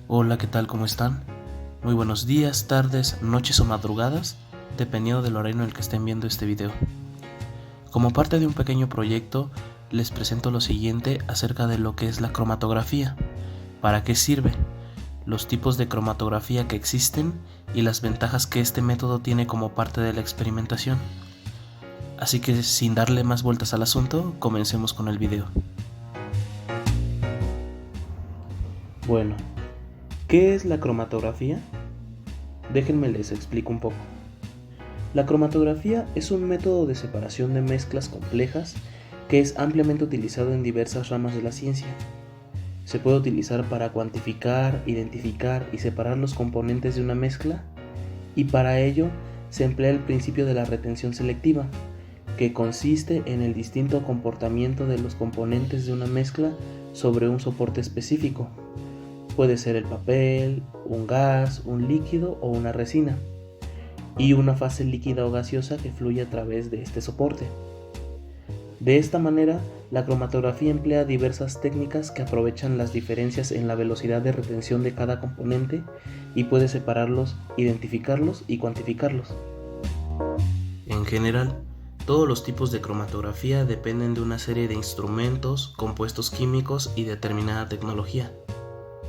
Hola, ¿qué tal? ¿Cómo están? Muy buenos días, tardes, noches o madrugadas, dependiendo del horario en el que estén viendo este video. Como parte de un pequeño proyecto, les presento lo siguiente acerca de lo que es la cromatografía, para qué sirve, los tipos de cromatografía que existen y las ventajas que este método tiene como parte de la experimentación. Así que sin darle más vueltas al asunto, comencemos con el video. Bueno, ¿qué es la cromatografía? Déjenme les explico un poco. La cromatografía es un método de separación de mezclas complejas que es ampliamente utilizado en diversas ramas de la ciencia. Se puede utilizar para cuantificar, identificar y separar los componentes de una mezcla, y para ello se emplea el principio de la retención selectiva, que consiste en el distinto comportamiento de los componentes de una mezcla sobre un soporte específico. Puede ser el papel, un gas, un líquido o una resina, y una fase líquida o gaseosa que fluye a través de este soporte. De esta manera, la cromatografía emplea diversas técnicas que aprovechan las diferencias en la velocidad de retención de cada componente y puede separarlos, identificarlos y cuantificarlos. En general, todos los tipos de cromatografía dependen de una serie de instrumentos, compuestos químicos y determinada tecnología.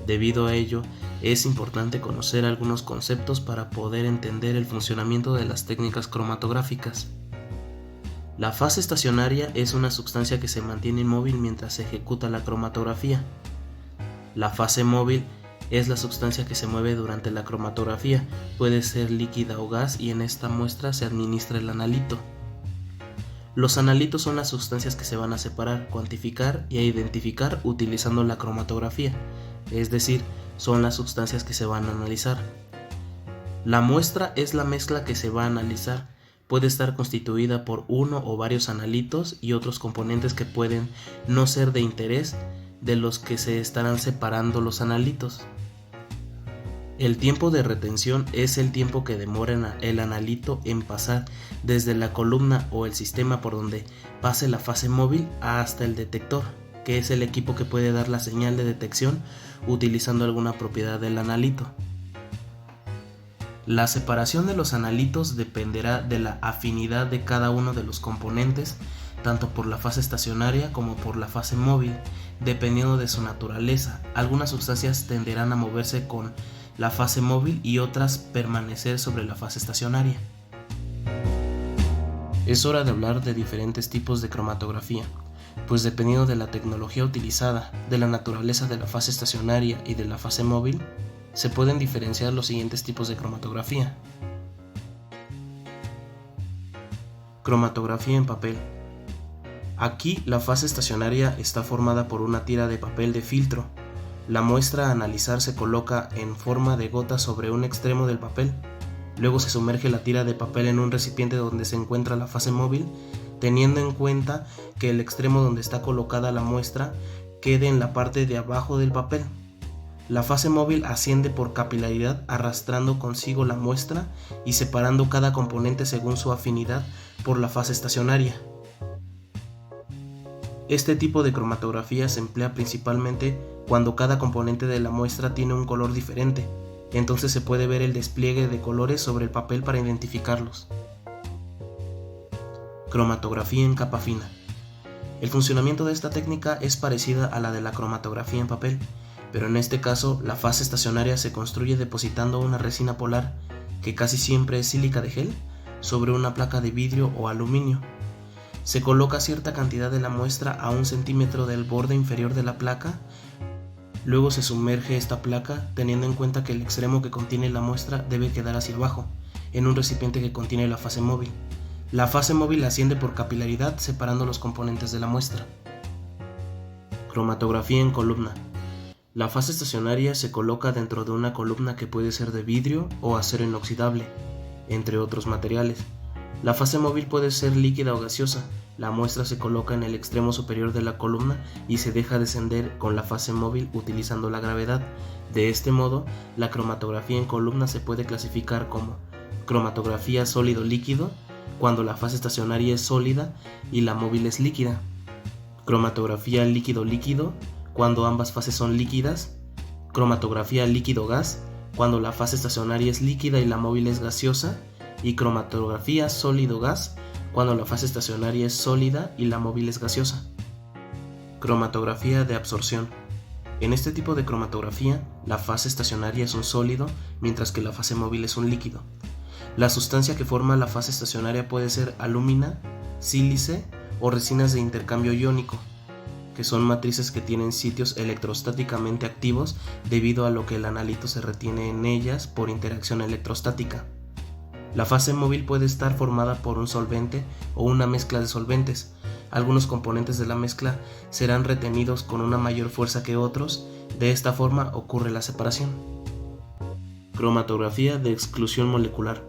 Debido a ello, es importante conocer algunos conceptos para poder entender el funcionamiento de las técnicas cromatográficas. La fase estacionaria es una sustancia que se mantiene inmóvil mientras se ejecuta la cromatografía. La fase móvil es la sustancia que se mueve durante la cromatografía, puede ser líquida o gas, y en esta muestra se administra el analito. Los analitos son las sustancias que se van a separar, cuantificar y a identificar utilizando la cromatografía, es decir, son las sustancias que se van a analizar. La muestra es la mezcla que se va a analizar, puede estar constituida por uno o varios analitos y otros componentes que pueden no ser de interés de los que se estarán separando los analitos. El tiempo de retención es el tiempo que demora el analito en pasar desde la columna o el sistema por donde pase la fase móvil hasta el detector, que es el equipo que puede dar la señal de detección utilizando alguna propiedad del analito. La separación de los analitos dependerá de la afinidad de cada uno de los componentes, tanto por la fase estacionaria como por la fase móvil, dependiendo de su naturaleza. Algunas sustancias tenderán a moverse con la fase móvil y otras permanecer sobre la fase estacionaria. Es hora de hablar de diferentes tipos de cromatografía, pues dependiendo de la tecnología utilizada, de la naturaleza de la fase estacionaria y de la fase móvil, se pueden diferenciar los siguientes tipos de cromatografía. Cromatografía en papel. Aquí la fase estacionaria está formada por una tira de papel de filtro. La muestra a analizar se coloca en forma de gota sobre un extremo del papel. Luego se sumerge la tira de papel en un recipiente donde se encuentra la fase móvil, teniendo en cuenta que el extremo donde está colocada la muestra quede en la parte de abajo del papel. La fase móvil asciende por capilaridad arrastrando consigo la muestra y separando cada componente según su afinidad por la fase estacionaria. Este tipo de cromatografía se emplea principalmente cuando cada componente de la muestra tiene un color diferente, entonces se puede ver el despliegue de colores sobre el papel para identificarlos. Cromatografía en capa fina. El funcionamiento de esta técnica es parecida a la de la cromatografía en papel, pero en este caso la fase estacionaria se construye depositando una resina polar, que casi siempre es sílica de gel, sobre una placa de vidrio o aluminio. Se coloca cierta cantidad de la muestra a 1 centímetro del borde inferior de la placa. Luego se sumerge esta placa teniendo en cuenta que el extremo que contiene la muestra debe quedar hacia abajo, en un recipiente que contiene la fase móvil. La fase móvil asciende por capilaridad separando los componentes de la muestra. Cromatografía en columna. La fase estacionaria se coloca dentro de una columna que puede ser de vidrio o acero inoxidable, entre otros materiales. La fase móvil puede ser líquida o gaseosa. La muestra se coloca en el extremo superior de la columna y se deja descender con la fase móvil utilizando la gravedad. De este modo, la cromatografía en columna se puede clasificar como cromatografía sólido-líquido, cuando la fase estacionaria es sólida y la móvil es líquida. Cromatografía líquido-líquido, cuando ambas fases son líquidas. cromatografía líquido-gas, cuando la fase estacionaria es líquida y la móvil es gaseosa, y cromatografía sólido-gas, cuando la fase estacionaria es sólida y la móvil es gaseosa. Cromatografía de absorción. En este tipo de cromatografía, la fase estacionaria es un sólido, mientras que la fase móvil es un líquido. La sustancia que forma la fase estacionaria puede ser alúmina, sílice o resinas de intercambio iónico, que son matrices que tienen sitios electrostáticamente activos debido a lo que el analito se retiene en ellas por interacción electrostática. La fase móvil puede estar formada por un solvente o una mezcla de solventes. Algunos componentes de la mezcla serán retenidos con una mayor fuerza que otros. De esta forma ocurre la separación. Cromatografía de exclusión molecular.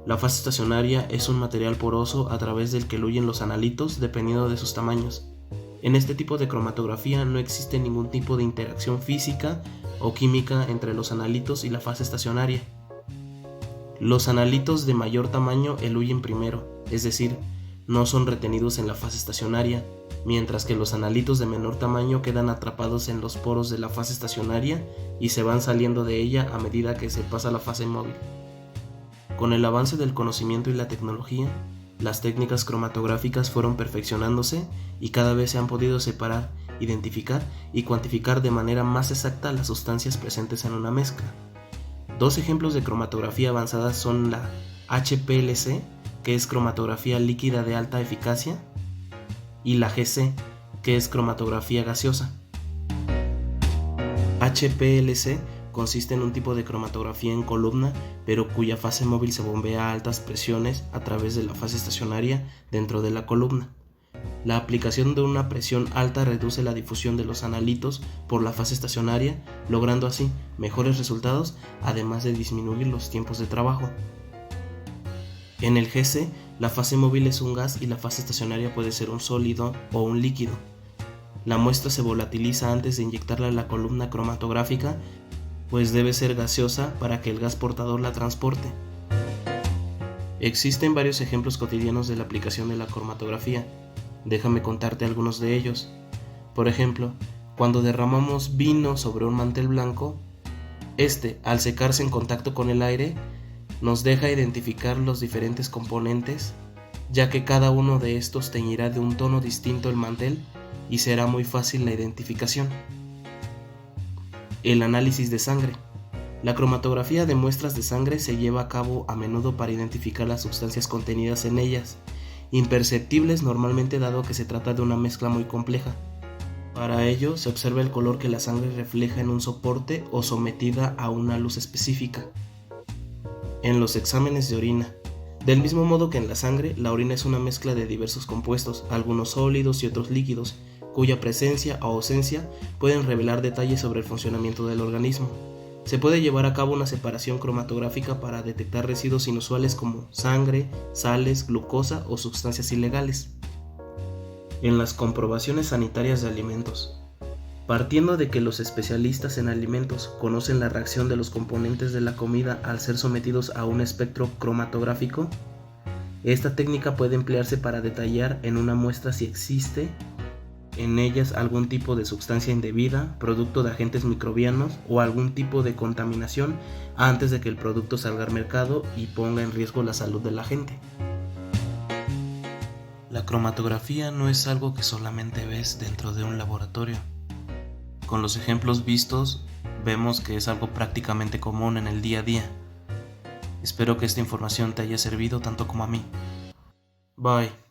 La fase estacionaria es un material poroso a través del que huyen los analitos dependiendo de sus tamaños. En este tipo de cromatografía no existe ningún tipo de interacción física o química entre los analitos y la fase estacionaria. Los analitos de mayor tamaño eluyen primero, es decir, no son retenidos en la fase estacionaria, mientras que los analitos de menor tamaño quedan atrapados en los poros de la fase estacionaria y se van saliendo de ella a medida que se pasa a la fase móvil. Con el avance del conocimiento y la tecnología, las técnicas cromatográficas fueron perfeccionándose y cada vez se han podido separar, identificar y cuantificar de manera más exacta las sustancias presentes en una mezcla. Dos ejemplos de cromatografía avanzada son la HPLC, que es cromatografía líquida de alta eficacia, y la GC, que es cromatografía gaseosa. HPLC consiste en un tipo de cromatografía en columna, pero cuya fase móvil se bombea a altas presiones a través de la fase estacionaria dentro de la columna. La aplicación de una presión alta reduce la difusión de los analitos por la fase estacionaria, logrando así mejores resultados, además de disminuir los tiempos de trabajo. En el GC, la fase móvil es un gas y la fase estacionaria puede ser un sólido o un líquido. La muestra se volatiliza antes de inyectarla a la columna cromatográfica, pues debe ser gaseosa para que el gas portador la transporte. Existen varios ejemplos cotidianos de la aplicación de la cromatografía. Déjame contarte algunos de ellos. Por ejemplo, cuando derramamos vino sobre un mantel blanco, al secarse en contacto con el aire, nos deja identificar los diferentes componentes, ya que cada uno de estos teñirá de un tono distinto el mantel y será muy fácil la identificación. El análisis de sangre. La cromatografía de muestras de sangre se lleva a cabo a menudo para identificar las sustancias contenidas en ellas, imperceptibles normalmente dado que se trata de una mezcla muy compleja. Para ello se observa el color que la sangre refleja en un soporte o sometida a una luz específica. En los exámenes de orina. Del mismo modo que en la sangre, la orina es una mezcla de diversos compuestos, algunos sólidos y otros líquidos, cuya presencia o ausencia pueden revelar detalles sobre el funcionamiento del organismo. Se puede llevar a cabo una separación cromatográfica para detectar residuos inusuales como sangre, sales, glucosa o sustancias ilegales. En las comprobaciones sanitarias de alimentos. Partiendo de que los especialistas en alimentos conocen la reacción de los componentes de la comida al ser sometidos a un espectro cromatográfico, esta técnica puede emplearse para detallar en una muestra si existe en ellas algún tipo de sustancia indebida, producto de agentes microbianos o algún tipo de contaminación antes de que el producto salga al mercado y ponga en riesgo la salud de la gente. La cromatografía no es algo que solamente ves dentro de un laboratorio. Con los ejemplos vistos, vemos que es algo prácticamente común en el día a día. Espero que esta información te haya servido tanto como a mí. Bye.